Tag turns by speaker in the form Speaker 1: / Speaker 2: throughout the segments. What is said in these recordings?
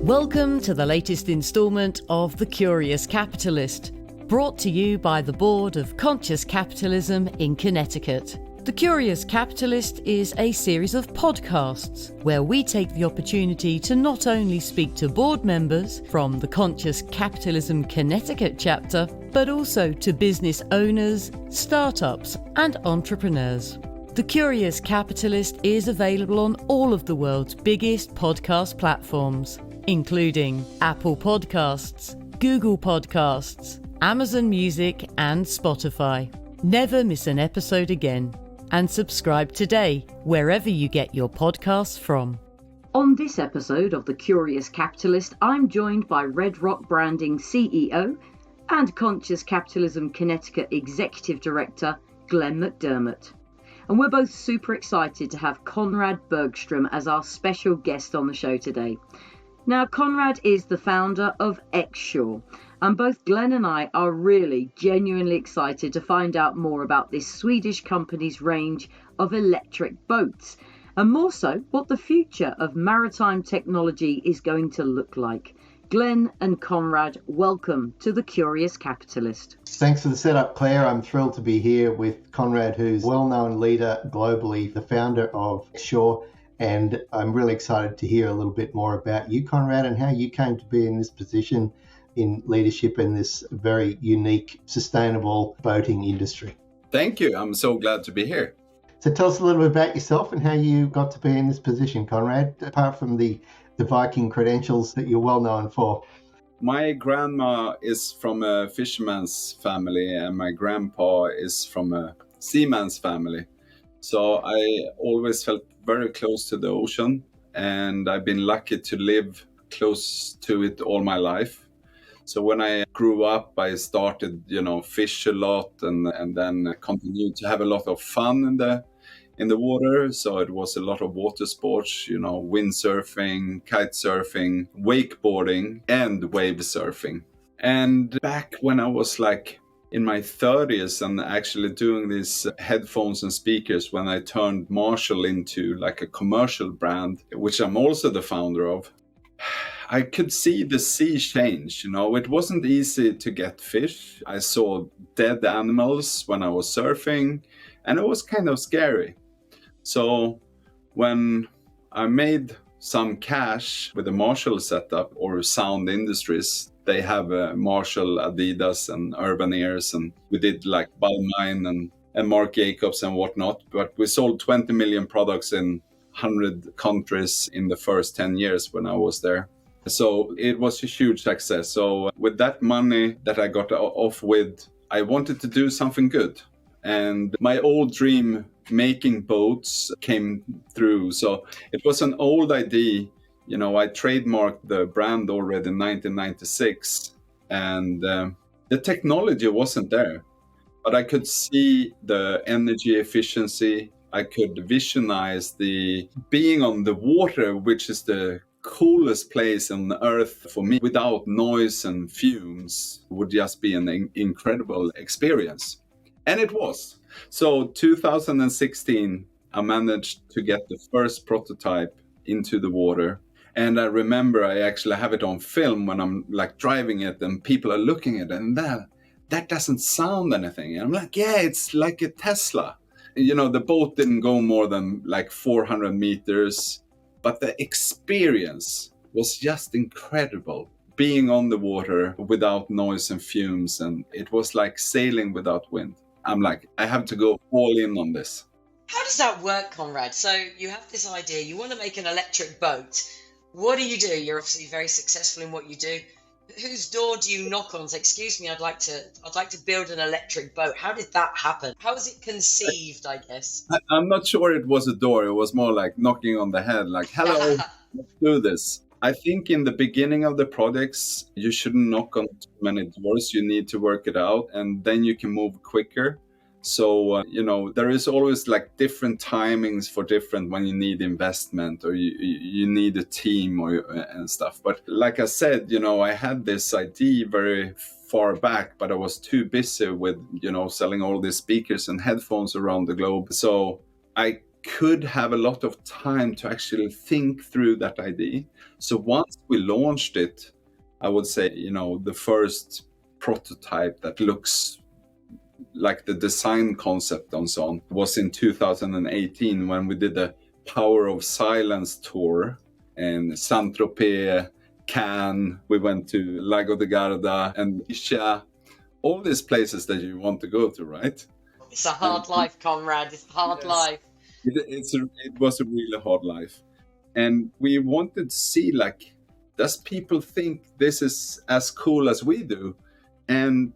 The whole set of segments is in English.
Speaker 1: Welcome to the latest instalment of The Curious Capitalist, brought to you by the Board of Conscious Capitalism in Connecticut. The Curious Capitalist is a series of podcasts where we take the opportunity to not only speak to board members from the Conscious Capitalism Connecticut chapter, but also to business owners, startups, and entrepreneurs. The Curious Capitalist is available on all of the world's biggest podcast platforms, including Apple Podcasts, Google Podcasts, Amazon Music, and Spotify. Never miss an episode again, and subscribe today wherever you get your podcasts from. On this episode of The Curious Capitalist, I'm joined by Red Rock Branding CEO and Conscious Capitalism Connecticut Executive Director, Glen McDermott. And we're both super excited to have Konrad Bergström as our special guest on the show today. Now, Konrad is the founder of X-Shore, and both Glen and I are really genuinely excited to find out more about this Swedish company's range of electric boats, and more so, what the future of maritime technology is going to look like. Glen and Konrad, welcome to The Curious Capitalist.
Speaker 2: Thanks for the setup, Claire. I'm thrilled to be here with Konrad, who's a well-known leader globally, the founder of X-Shore. And I'm really excited to hear a little bit more about you, Konrad, and how you came to be in this position in leadership in this very unique, sustainable boating industry.
Speaker 3: Thank you. I'm so glad to be here.
Speaker 2: So tell us a little bit about yourself and how you got to be in this position, Konrad, apart from the Viking credentials that you're well known for.
Speaker 3: My grandma is from a fisherman's family and my grandpa is from a seaman's family. So I always felt very close to the ocean, and I've been lucky to live close to it all my life. So when I grew up, I started, fish a lot and then continued to have a lot of fun in the water. So it was a lot of water sports, windsurfing, kite surfing, wakeboarding, and wave surfing. And back when I was in my 30s and actually doing these headphones and speakers, when I turned Marshall into a commercial brand, which I'm also the founder of, I could see the sea change. It wasn't easy to get fish. I saw dead animals when I was surfing, and it was kind of scary. So when I made some cash with the Marshall setup or Sound Industries, they have Marshall, Adidas, and Urban Ears, and we did Balmain and Marc Jacobs and whatnot. But we sold 20 million products in 100 countries in the first 10 years when I was there. So it was a huge success. So with that money that I got off with, I wanted to do something good. And my old dream, making boats, came through. So it was an old idea. I trademarked the brand already in 1996, and the technology wasn't there. But I could see the energy efficiency. I could visualize the being on the water, which is the coolest place on earth for me, without noise and fumes, would just be an incredible experience. And it was. So 2016, I managed to get the first prototype into the water. And I remember I actually have it on film when I'm driving it and people are looking at it and that doesn't sound anything. And I'm like, yeah, it's like a Tesla. The boat didn't go more than 400 meters, but the experience was just incredible. Being on the water without noise and fumes, and it was like sailing without wind. I'm like, I have to go all in on this.
Speaker 4: How does that work, Konrad? So you have this idea, you want to make an electric boat. What do? You're obviously very successful in what you do. Whose door do you knock on and say, excuse me, I'd like to build an electric boat? How did that happen? How was it conceived, I guess?
Speaker 3: I'm not sure it was a door. It was more like knocking on the head, hello, let's do this. I think in the beginning of the projects, you shouldn't knock on too many doors. You need to work it out, and then you can move quicker. So, there is always different timings for different when you need investment or you need a team and stuff. But like I said, I had this idea very far back, but I was too busy with, selling all these speakers and headphones around the globe. So I could have a lot of time to actually think through that idea. So once we launched it, I would say, the first prototype that looks like the design concept and so on was in 2018 when we did the Power of Silence tour in Saint-Tropez, Cannes. We went to Lago de Garda and Isha, all these places that you want to go to, right?
Speaker 4: It's a hard life, Konrad. It's a hard life.
Speaker 3: It was a really hard life. And we wanted to see, like, does people think this is as cool as we do? And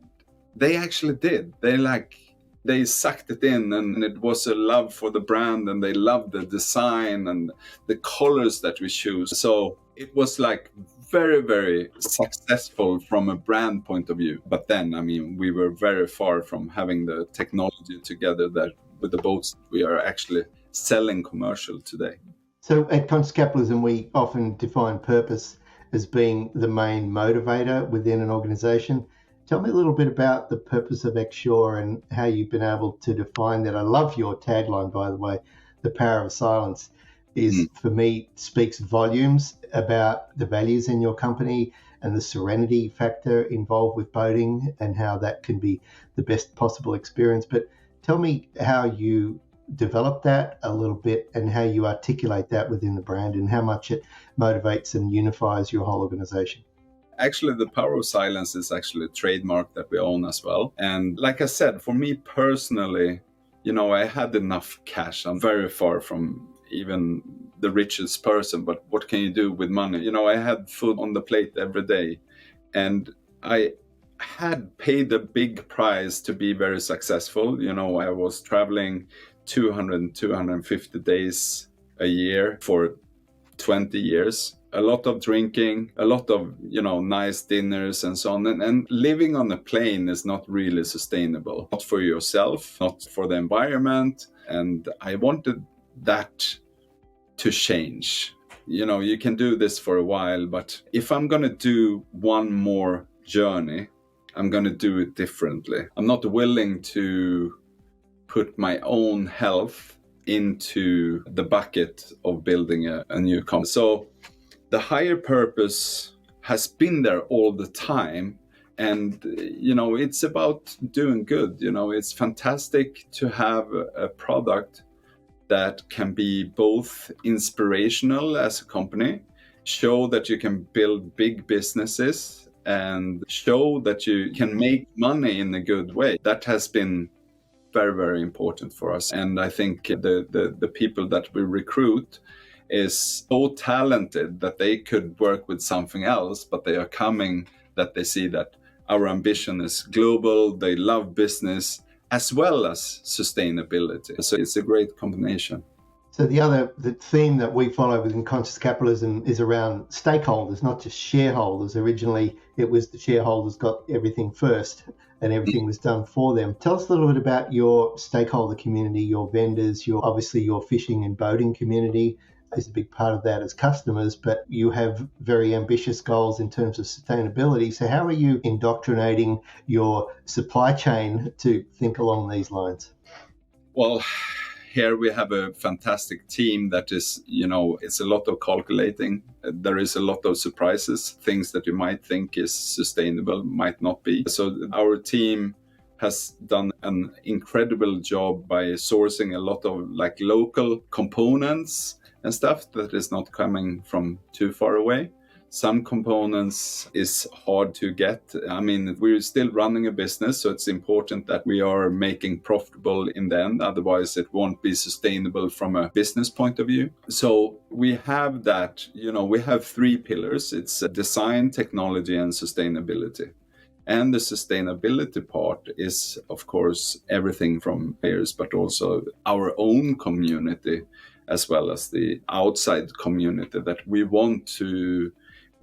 Speaker 3: they actually did. They sucked it in, and it was a love for the brand, and they loved the design and the colors that we choose. So it was like very, very successful from a brand point of view. But then, I mean, we were very far from having the technology together that with the boats we are actually selling commercial today.
Speaker 2: So at Conscious Capitalism, we often define purpose as being the main motivator within an organization. Tell me a little bit about the purpose of X-Shore and how you've been able to define that. I love your tagline, by the way. The power of silence is, for me, speaks volumes about the values in your company and the serenity factor involved with boating and how that can be the best possible experience. But tell me how you develop that a little bit and how you articulate that within the brand and how much it motivates and unifies your whole organization.
Speaker 3: Actually, the power of silence is actually a trademark that we own as well. And like I said, for me personally, I had enough cash. I'm very far from even the richest person, but what can you do with money? I had food on the plate every day, and I had paid a big price to be very successful. I was traveling 250 days a year for 20 years. A lot of drinking, a lot of, nice dinners and so on. And living on a plane is not really sustainable. Not for yourself, not for the environment. And I wanted that to change. You can do this for a while, but if I'm going to do one more journey, I'm going to do it differently. I'm not willing to put my own health into the bucket of building a new company. So the higher purpose has been there all the time. And, it's about doing good. It's fantastic to have a product that can be both inspirational as a company, show that you can build big businesses, and show that you can make money in a good way. That has been very, very important for us. And I think the people that we recruit is so talented that they could work with something else, but they are coming that they see that our ambition is global, they love business as well as sustainability. So it's a great combination.
Speaker 2: So the theme that we follow within Conscious Capitalism is around stakeholders, not just shareholders. Originally, it was the shareholders got everything first and everything was done for them. Tell us a little bit about your stakeholder community, your vendors, obviously your fishing and boating community is a big part of that as customers, but you have very ambitious goals in terms of sustainability. So how are you indoctrinating your supply chain to think along these lines?
Speaker 3: Well, here we have a fantastic team that is, it's a lot of calculating. There is a lot of surprises, things that you might think is sustainable, might not be. So our team has done an incredible job by sourcing a lot of local components and stuff that is not coming from too far away. Some components is hard to get. I mean, we're still running a business, so it's important that we are making profitable in the end. Otherwise, it won't be sustainable from a business point of view. So we have that, we have 3 pillars. It's design, technology, and sustainability. And the sustainability part is, of course, everything from players, but also our own community, as well as the outside community that we want to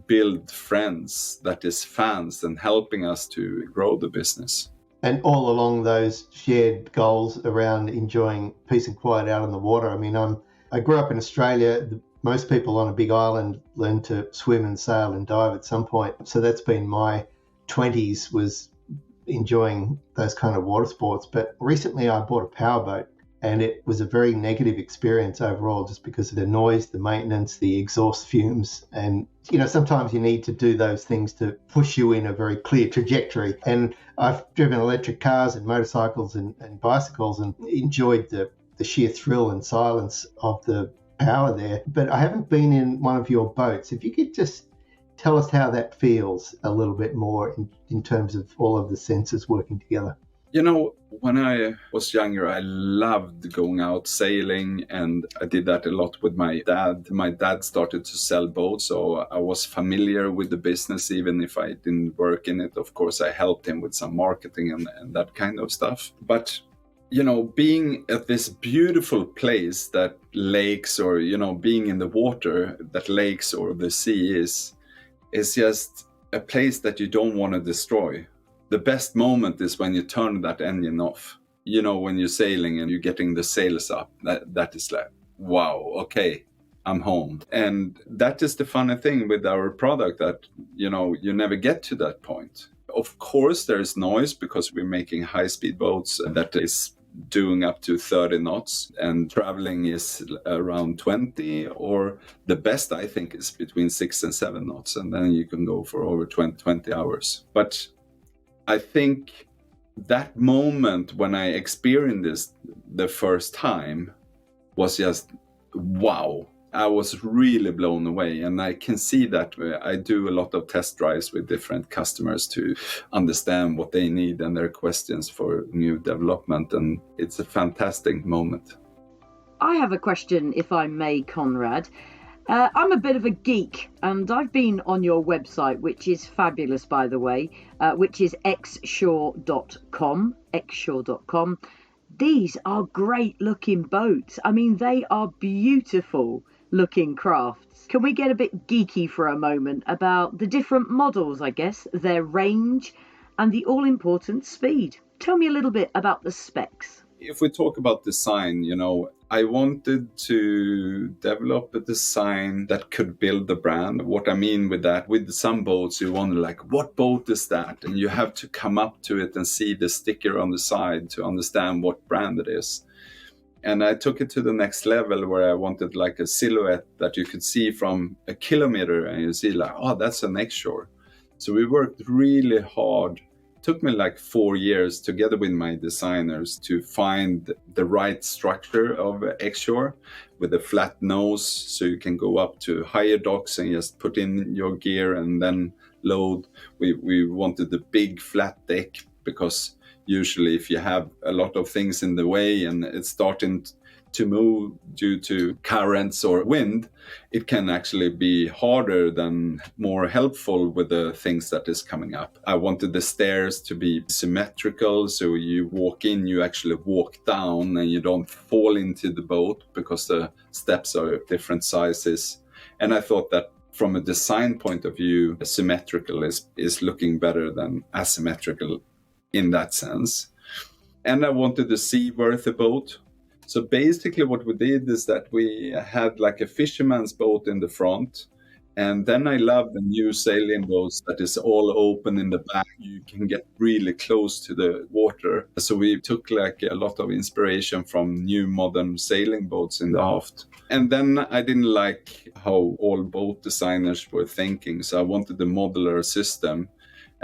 Speaker 3: build friends that is fans and helping us to grow the business.
Speaker 2: And all along those shared goals around enjoying peace and quiet out on the water. I mean, I grew up in Australia. Most people on a big island learn to swim and sail and dive at some point. So that's been my 20s, was enjoying those kind of water sports. But recently I bought a powerboat And it was a very negative experience overall, just because of the noise, the maintenance, the exhaust fumes. And, sometimes you need to do those things to push you in a very clear trajectory. And I've driven electric cars and motorcycles and bicycles and enjoyed the sheer thrill and silence of the power there. But I haven't been in one of your boats. If you could just tell us how that feels a little bit more in terms of all of the senses working together.
Speaker 3: When I was younger, I loved going out sailing, and I did that a lot with my dad. My dad started to sell boats, so I was familiar with the business, even if I didn't work in it. Of course, I helped him with some marketing and that kind of stuff. But, being at this beautiful place that lakes or, being in the water that lakes or the sea is just a place that you don't want to destroy. The best moment is when you turn that engine off. When you're sailing and you're getting the sails up, that is like, wow, okay, I'm home. And that is the funny thing with our product, that, you never get to that point. Of course, there's noise because we're making high-speed boats that is doing up to 30 knots, and traveling is around 20, or the best I think is between 6 and 7 knots, and then you can go for over 20 hours. But I think that moment when I experienced this the first time was just wow. I was really blown away, and I can see that I do a lot of test drives with different customers to understand what they need and their questions for new development, and it's a fantastic moment.
Speaker 1: I have a question, if I may, Konrad. I'm a bit of a geek, and I've been on your website, which is fabulous, by the way, which is xshore.com. These are great looking boats. I mean, they are beautiful looking crafts. Can we get a bit geeky for a moment about the different models, I guess, their range and the all-important speed? Tell me a little bit about the specs.
Speaker 3: If we talk about design, I wanted to develop a design that could build the brand. What I mean with that, with some boats, you wonder what boat is that? And you have to come up to it and see the sticker on the side to understand what brand it is. And I took it to the next level, where I wanted a silhouette that you could see from a kilometer, and you see that's an X-Shore. So we worked really hard. Took me 4 years together with my designers to find the right structure of X-Shore with a flat nose, so you can go up to higher docks and just put in your gear and then load. We wanted the big flat deck, because usually if you have a lot of things in the way and it's starting to move due to currents or wind, it can actually be harder than more helpful with the things that is coming up. I wanted the stairs to be symmetrical, so you walk in, you actually walk down, and you don't fall into the boat because the steps are different sizes. And I thought that from a design point of view, symmetrical is looking better than asymmetrical in that sense. And I wanted the seaworthy boat. So basically what we did is that we had a fisherman's boat in the front. And then I love the new sailing boats that is all open in the back. You can get really close to the water. So we took a lot of inspiration from new modern sailing boats in the aft. And then I didn't like how all boat designers were thinking. So I wanted a modular system.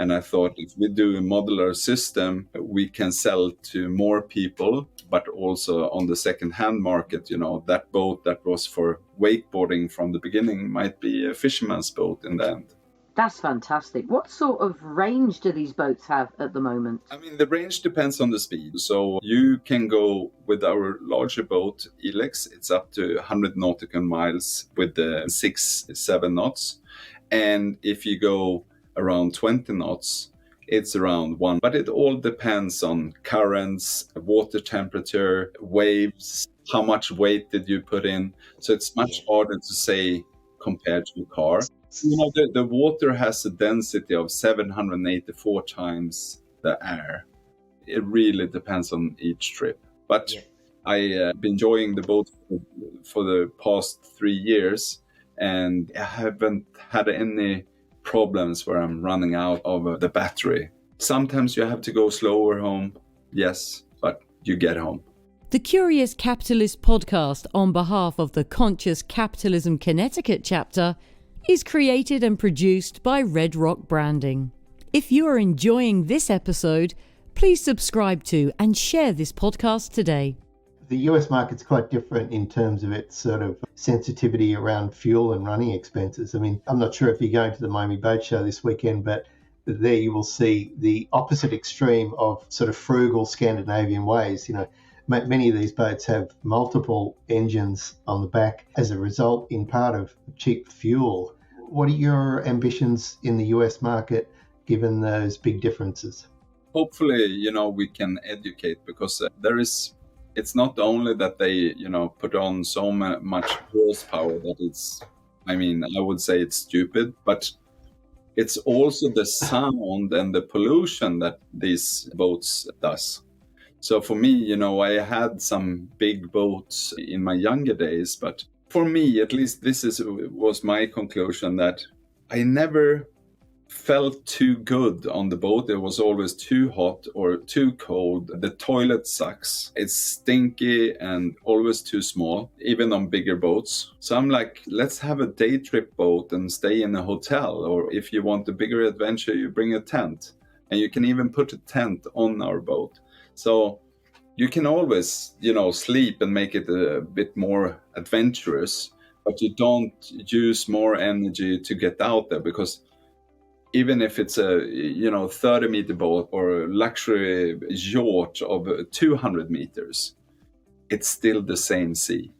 Speaker 3: And I thought, if we do a modular system, we can sell to more people, but also on the second-hand market, that boat that was for wakeboarding from the beginning might be a fisherman's boat in the end.
Speaker 1: That's fantastic. What sort of range do these boats have at the moment?
Speaker 3: I mean, the range depends on the speed. So you can go with our larger boat, Elex, it's up to 100 nautical miles with the 6-7 knots. And if you go around 20 knots, it's around 1. But it all depends on currents, water temperature, waves, how much weight did you put in. So it's much harder to say compared to a car. The water has a density of 784 times the air. It really depends on each trip. But I've been enjoying the boat for the past 3 years, and I haven't had any problems where I'm running out of the battery. Sometimes you have to go slower home, yes, but you get home.
Speaker 1: The Curious Capitalist podcast on behalf of the Conscious Capitalism Connecticut chapter is created and produced by Red Rock Branding. If you are enjoying this episode, please subscribe to and share this podcast today.
Speaker 2: The US market's quite different in terms of its sort of sensitivity around fuel and running expenses. I mean, I'm not sure if you're going to the Miami Boat Show this weekend, but there you will see the opposite extreme of sort of frugal Scandinavian ways. You know, many of these boats have multiple engines on the back as a result, in part, of cheap fuel. What are your ambitions in the US market, given those big differences?
Speaker 3: Hopefully, we can educate, because it's not only that they, put on so much horsepower that I would say it's stupid, but it's also the sound and the pollution that these boats does. So for me, I had some big boats in my younger days, but for me, at least, was my conclusion, that I never felt too good on the boat. It was always too hot or too cold. The toilet sucks. It's stinky and always too small, even on bigger boats. So I'm like, let's have a day trip boat and stay in a hotel. Or if you want a bigger adventure, you bring a tent. And you can even put a tent on our boat. So you can always, sleep and make it a bit more adventurous, but you don't use more energy to get out there, because even if it's a 30-meter boat or a luxury yacht of 200 meters, it's still the same sea.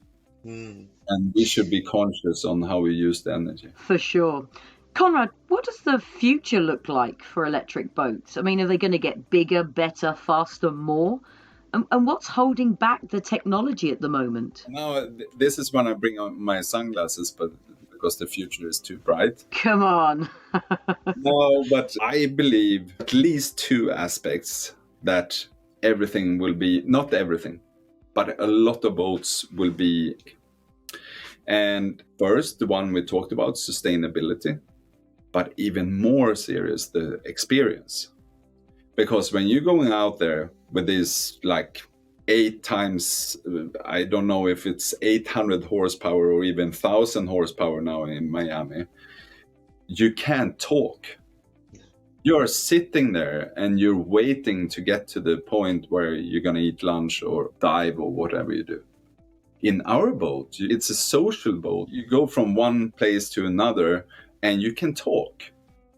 Speaker 3: And we should be conscious on how we use the energy.
Speaker 1: For sure. Konrad, what does the future look like for electric boats? I mean, are they going to get bigger, better, faster, more? And what's holding back the technology at the moment?
Speaker 3: Now, this is when I bring on my sunglasses, but because the future is too bright.
Speaker 1: Come on.
Speaker 3: No, but I believe at least two aspects that everything will be, not everything, but a lot of boats will be. And first, the one we talked about, sustainability, but even more serious, the experience. Because when you're going out there with this, like, 8 times, I don't know if it's 800 horsepower or even 1,000 horsepower now in Miami, you can't talk. You're sitting there and you're waiting to get to the point where you're going to eat lunch or dive or whatever you do. In our boat, it's a social boat. You go from one place to another and you can talk.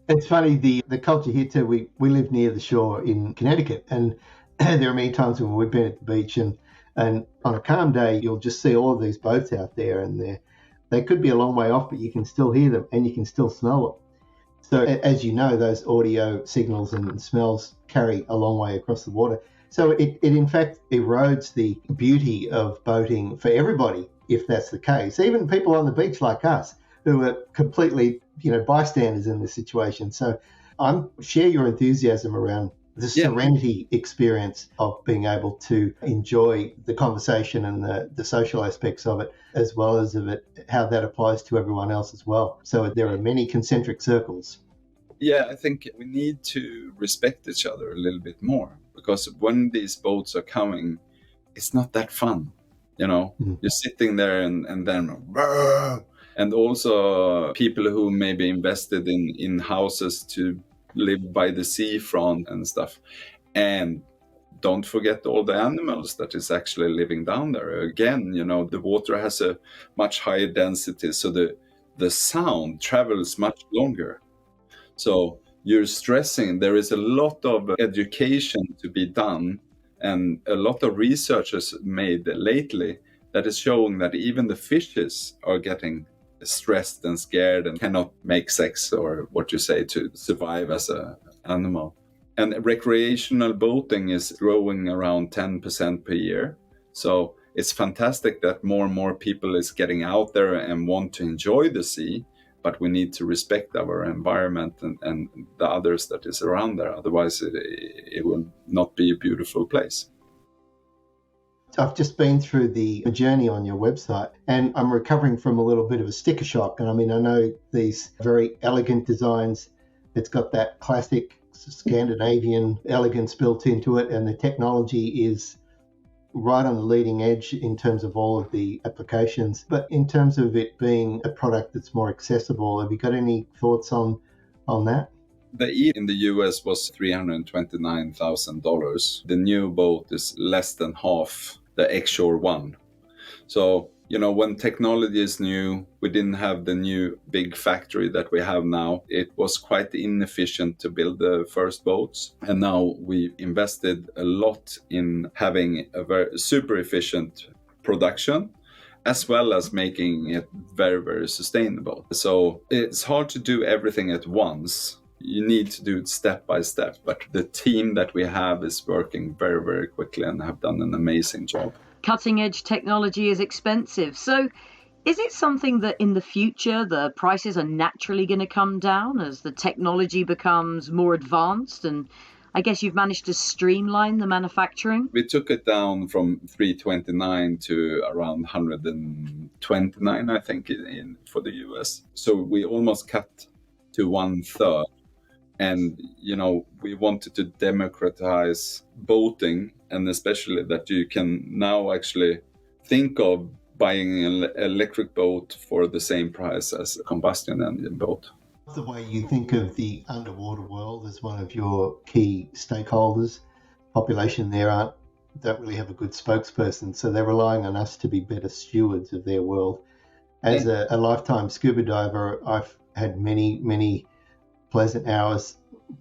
Speaker 2: It's funny, the culture here too, we live near the shore in Connecticut, and there are many times when we've been at the beach and on a calm day, you'll just see all of these boats out there, and they could be a long way off, but you can still hear them and you can still smell them. So as you know, those audio signals and smells carry a long way across the water. So it in fact erodes the beauty of boating for everybody, if that's the case. Even people on the beach like us, who are completely, bystanders in this situation. So I share your enthusiasm around the serenity experience of being able to enjoy the conversation and the social aspects of it, as well as how that applies to everyone else as well. So there are many concentric circles.
Speaker 3: Yeah, I think we need to respect each other a little bit more, because when these boats are coming, it's not that fun. You're sitting there and then... And also people who maybe invested in houses to live by the seafront and stuff. And don't forget all the animals that is actually living down there. Again, the water has a much higher density, so the sound travels much longer. So you're stressing. There is a lot of education to be done, and a lot of research is made lately that is showing that even the fishes are getting stressed and scared and cannot make sex, or what you say, to survive as an animal. And recreational boating is growing around 10% per year. So it's fantastic that more and more people is getting out there and want to enjoy the sea, but we need to respect our environment and the others that is around there. Otherwise, it will not be a beautiful place.
Speaker 2: I've just been through the journey on your website, and I'm recovering from a little bit of a sticker shock. And I know these very elegant designs. It's got that classic Scandinavian elegance built into it, and the technology is right on the leading edge in terms of all of the applications. But in terms of it being a product that's more accessible, have you got any thoughts on that?
Speaker 3: The E in the US was $329,000. The new boat is less than half the X-Shore one. So, when technology is new, we didn't have the new big factory that we have now. It was quite inefficient to build the first boats. And now we invested a lot in having a very super efficient production, as well as making it very, very sustainable. So it's hard to do everything at once. You need to do it step by step. But the team that we have is working very, very quickly and have done an amazing job.
Speaker 1: Cutting edge technology is expensive. So is it something that in the future the prices are naturally going to come down as the technology becomes more advanced? And I guess you've managed to streamline the manufacturing.
Speaker 3: We took it down from 329 to around 129, I think, for the US. So we almost cut to 1/3. And, we wanted to democratize boating, and especially that you can now actually think of buying an electric boat for the same price as a combustion engine boat.
Speaker 2: The way you think of the underwater world as one of your key stakeholders, population there don't really have a good spokesperson, so they're relying on us to be better stewards of their world. As a lifetime scuba diver, I've had many, many pleasant hours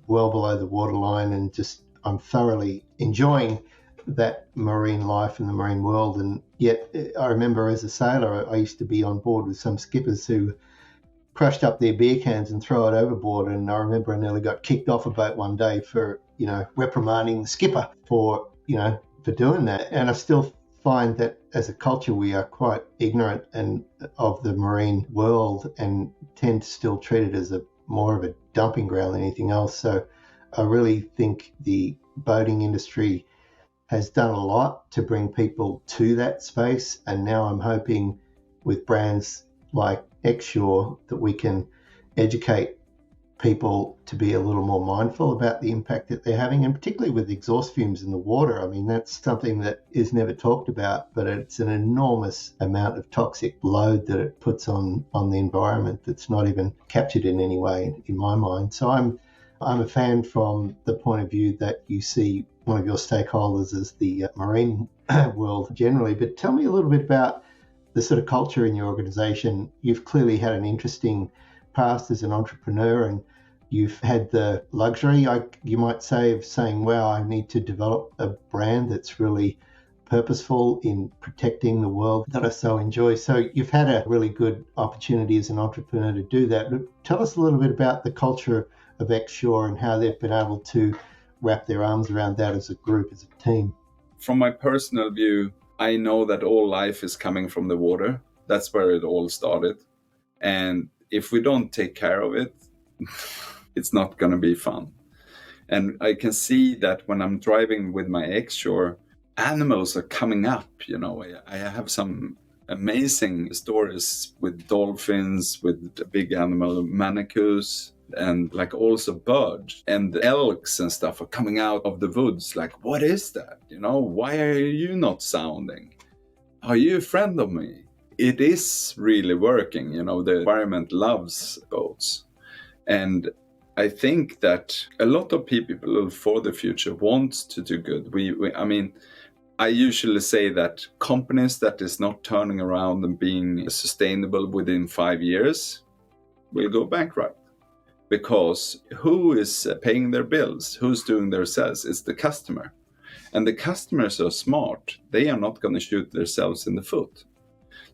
Speaker 2: well below the waterline, and just I'm thoroughly enjoying that marine life and the marine world. And yet I remember as a sailor, I used to be on board with some skippers who crushed up their beer cans and throw it overboard. And I remember I nearly got kicked off a boat one day for, reprimanding the skipper for doing that. And I still find that as a culture, we are quite ignorant of the marine world and tend to still treat it as more of a dumping ground than anything else. So I really think the boating industry has done a lot to bring people to that space. And now I'm hoping with brands like X-Shore that we can educate people to be a little more mindful about the impact that they're having, and particularly with exhaust fumes in the water. I mean, that's something that is never talked about, but it's an enormous amount of toxic load that it puts on the environment that's not even captured in any way in my mind. So I'm a fan from the point of view that you see one of your stakeholders as the marine world generally. But tell me a little bit about the sort of culture in your organization. You've clearly had an interesting past as an entrepreneur, and you've had the luxury, you might say, of saying, wow, I need to develop a brand that's really purposeful in protecting the world that I so enjoy. So you've had a really good opportunity as an entrepreneur to do that. But tell us a little bit about the culture of X-Shore and how they've been able to wrap their arms around that as a group, as a team.
Speaker 3: From my personal view, I know that all life is coming from the water. That's where it all started. And if we don't take care of it, it's not going to be fun. And I can see that when I'm driving with my X-Shore, animals are coming up. I have some amazing stories with dolphins, with the big animal manacus, and also birds and elks and stuff are coming out of the woods. Like, what is that? Why are you not sounding? Are you a friend of me? It is really working. The environment loves boats. And I think that a lot of people for the future want to do good. I usually say that companies that is not turning around and being sustainable within 5 years will go bankrupt. Because who is paying their bills? Who's doing their sales? It's the customer. And the customers are smart. They are not going to shoot themselves in the foot.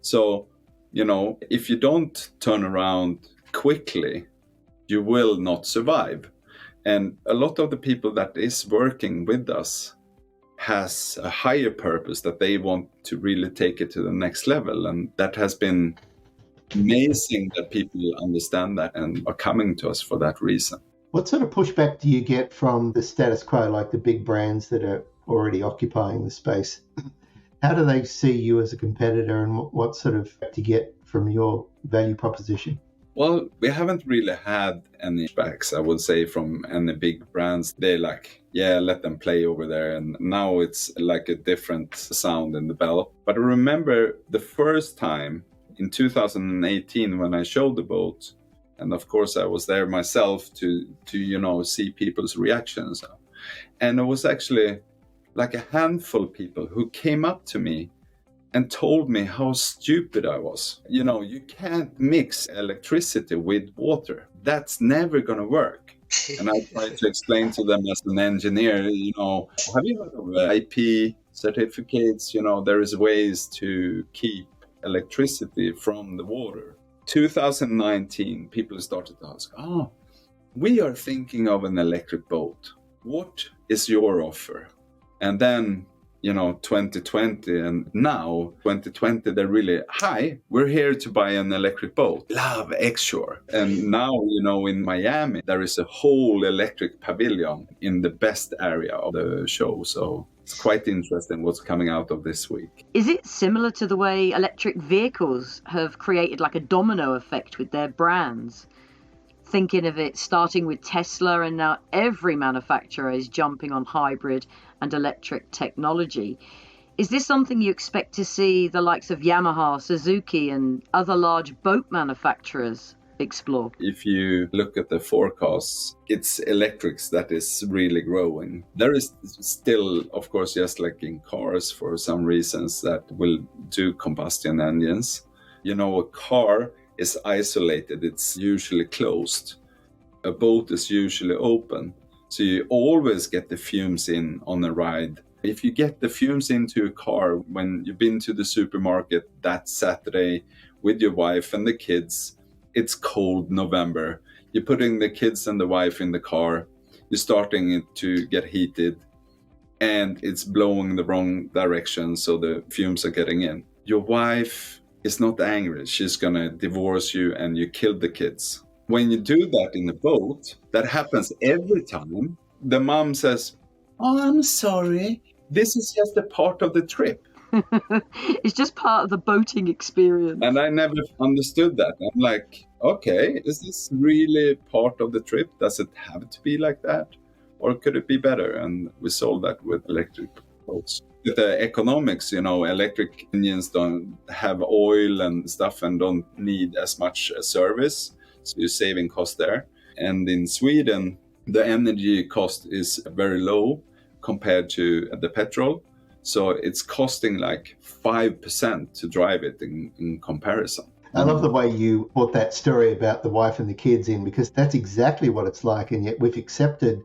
Speaker 3: So, if you don't turn around quickly, you will not survive. And a lot of the people that is working with us has a higher purpose that they want to really take it to the next level. And that has been amazing that people understand that and are coming to us for that reason.
Speaker 2: What sort of pushback do you get from the status quo, like the big brands that are already occupying the space? How do they see you as a competitor, and what sort of do you get from your value proposition?
Speaker 3: Well, we haven't really had any backs, I would say, from any big brands. They like, yeah, let them play over there. And now it's like a different sound in the bell. But I remember the first time in 2018 when I showed the boat, and of course I was there myself to see people's reactions. And it was actually like a handful of people who came up to me and told me how stupid I was. You can't mix electricity with water. That's never going to work. And I tried to explain to them as an engineer, have you heard of IP certificates? There is ways to keep electricity from the water. 2019, people started to ask, we are thinking of an electric boat. What is your offer? And then 2020 and now 2020, they're really, hi, we're here to buy an electric boat. Love X-Shore. And now, in Miami, there is a whole electric pavilion in the best area of the show. So it's quite interesting what's coming out of this week.
Speaker 1: Is it similar to the way electric vehicles have created like a domino effect with their brands? Thinking of it starting with Tesla, and now every manufacturer is jumping on hybrid and electric technology. Is this something you expect to see the likes of Yamaha, Suzuki and other large boat manufacturers explore?
Speaker 3: If you look at the forecasts, it's electrics that is really growing. There is still, of course, just like in cars, for some reasons that will do combustion engines. A car is isolated, it's usually closed. A boat is usually open. So you always get the fumes in on a ride. If you get the fumes into a car when you've been to the supermarket that Saturday with your wife and the kids, it's cold November. You're putting the kids and the wife in the car, you're starting it to get heated, and it's blowing the wrong direction, so the fumes are getting in. Your wife is not angry. She's going to divorce you and you kill the kids. When you do that in a boat, that happens every time. The mom says, I'm sorry. This is just a part of the trip.
Speaker 1: It's just part of the boating experience.
Speaker 3: And I never understood that. I'm like, okay, is this really part of the trip? Does it have to be like that? Or could it be better? And we solved that with electric boats. With the economics, electric engines don't have oil and stuff and don't need as much service. So you're saving cost there. And in Sweden, the energy cost is very low compared to the petrol. So it's costing like 5% to drive it in comparison.
Speaker 2: I love the way you brought that story about the wife and the kids in, because that's exactly what it's like. And yet we've accepted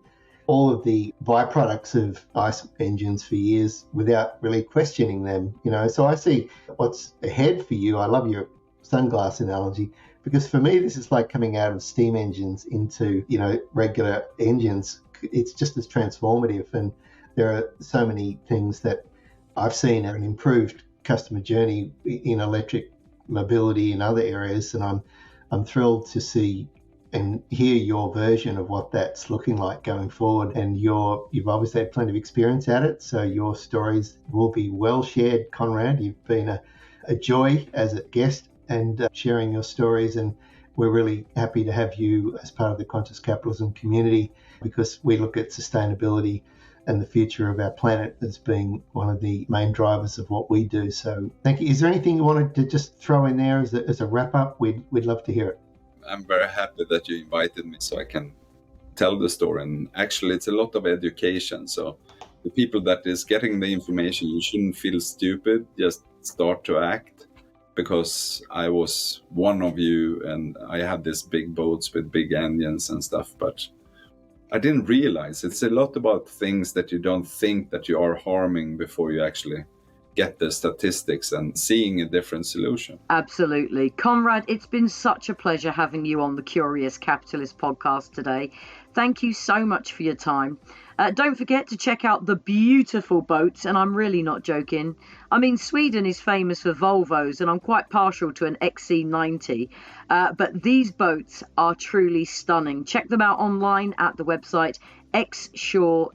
Speaker 2: all of the byproducts of ICE engines for years without really questioning them. So I see what's ahead for you. I love your sunglass analogy, because for me, this is like coming out of steam engines into, regular engines. It's just as transformative. And there are so many things that I've seen an improved customer journey in electric mobility in other areas. And I'm thrilled to see and hear your version of what that's looking like going forward. And you've obviously had plenty of experience at it, so your stories will be well shared, Konrad. You've been a joy as a guest and sharing your stories, and we're really happy to have you as part of the Conscious Capitalism community, because we look at sustainability and the future of our planet as being one of the main drivers of what we do. So thank you. Is there anything you wanted to just throw in there as a wrap-up? We'd love to hear it.
Speaker 3: I'm very happy that you invited me so I can tell the story. And actually, it's a lot of education. So the people that is getting the information, you shouldn't feel stupid. Just start to act, because I was one of you and I had these big boats with big engines and stuff. But I didn't realize it's a lot about things that you don't think that you are harming before you actually get the statistics and seeing a different solution.
Speaker 1: Absolutely. Konrad, it's been such a pleasure having you on the Curious Capitalist podcast today. Thank you so much for your time. Don't forget to check out the beautiful boats, and I'm really not joking. I mean, Sweden is famous for Volvos, and I'm quite partial to an XC90, but these boats are truly stunning. Check them out online at the website xshore.com.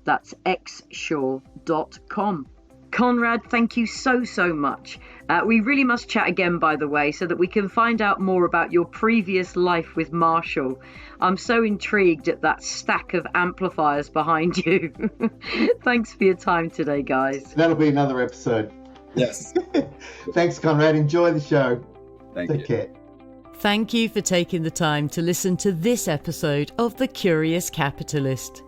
Speaker 1: That's xshore.com. Konrad, thank you so much. We really must chat again, by the way, so that we can find out more about your previous life with Marshall. I'm so intrigued at that stack of amplifiers behind you. Thanks for your time today, guys.
Speaker 2: That'll be another episode.
Speaker 3: Yes.
Speaker 2: Thanks, Konrad. Enjoy the show.
Speaker 3: Thank
Speaker 2: Take
Speaker 3: you.
Speaker 2: care.
Speaker 1: Thank you for taking the time to listen to this episode of The Curious Capitalist.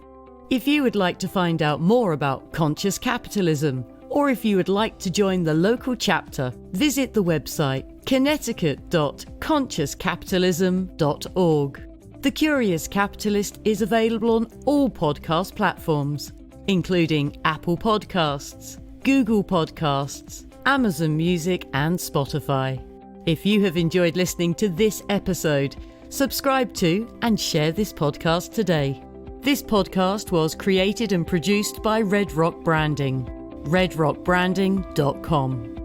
Speaker 1: If you would like to find out more about conscious capitalism, or if you would like to join the local chapter, visit the website connecticut.consciouscapitalism.org. The Curious Capitalist is available on all podcast platforms, including Apple Podcasts, Google Podcasts, Amazon Music and Spotify. If you have enjoyed listening to this episode, subscribe to and share this podcast today. This podcast was created and produced by Red Rock Branding. redrockbranding.com.